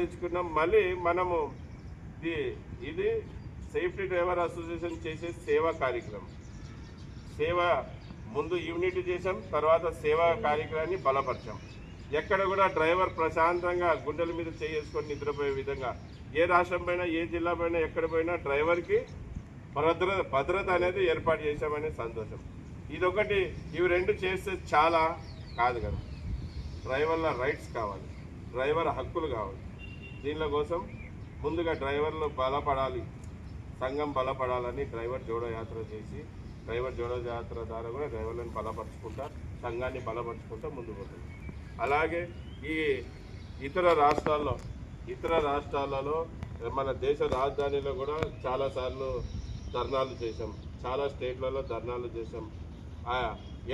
తెచ్చుకున్నాం. మళ్ళీ మనము ఇది సేఫ్టీ డ్రైవర్ అసోసియేషన్ చేసే సేవా కార్యక్రమం. సేవ ముందు యూనిట్ చేసాం, తర్వాత సేవా కార్యక్రమాన్ని బలపరిచాం. ఎక్కడ కూడా డ్రైవర్ ప్రశాంతంగా గుండెల మీద చేసుకొని నిద్రపోయే విధంగా ఏ రాష్ట్రం పైన ఏ జిల్లా పైన ఎక్కడ పోయినా డ్రైవర్కి భద్రత అనేది ఏర్పాటు చేశామనే సంతోషం. ఇదొకటి, ఇవి రెండు చేస్తే చాలా కాదు కదా. డ్రైవర్ల రైట్స్ కావాలి, డ్రైవర్ హక్కులు కావాలి. దీనిలో కోసం ముందుగా డ్రైవర్లు బలపడాలి, సంఘం బలపడాలని డ్రైవర్ జోడో యాత్ర చేసి, డ్రైవర్ జోడో యాత్ర ద్వారా కూడా డ్రైవర్లను బలపరుచుకుంటా, సంఘాన్ని బలపరుచుకుంటా ముందుకు పోతుంది. అలాగే ఈ ఇతర రాష్ట్రాలలో మన దేశ రాజధానిలో కూడా చాలాసార్లు ధర్నాలు చేసాం, చాలా స్టేట్లలో ధర్నాలు చేసాం.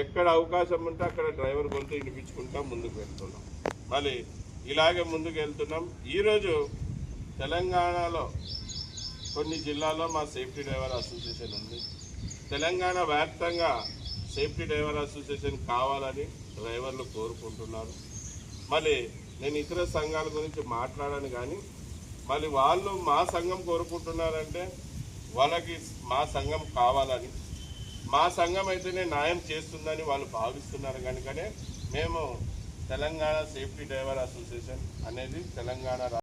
ఎక్కడ అవకాశం ఉంటే అక్కడ డ్రైవర్ గొంతు వినిపించుకుంటా ముందుకు వెళ్తున్నాం. మళ్ళీ ఇలాగే ముందుకు వెళ్తున్నాం. ఈరోజు తెలంగాణలో కొన్ని జిల్లాల్లో మా సేఫ్టీ డ్రైవర్ అసోసియేషన్ ఉంది. తెలంగాణ వ్యాప్తంగా సేఫ్టీ డ్రైవర్ అసోసియేషన్ కావాలని డ్రైవర్లు కోరుకుంటున్నారు. మళ్ళీ నేను ఇతర సంఘాల గురించి మాట్లాడాను, కానీ మళ్ళీ వాళ్ళు మా సంఘం కోరుకుంటున్నారంటే వాళ్ళకి మా సంఘం కావాలని, మా సంఘం అయితేనే న్యాయం చేస్తుందని వాళ్ళు భావిస్తున్నారు. కనుకనే మేము తెలంగాణ సేఫ్టీ డ్రైవర్ అసోసియేషన్ అనేది తెలంగాణ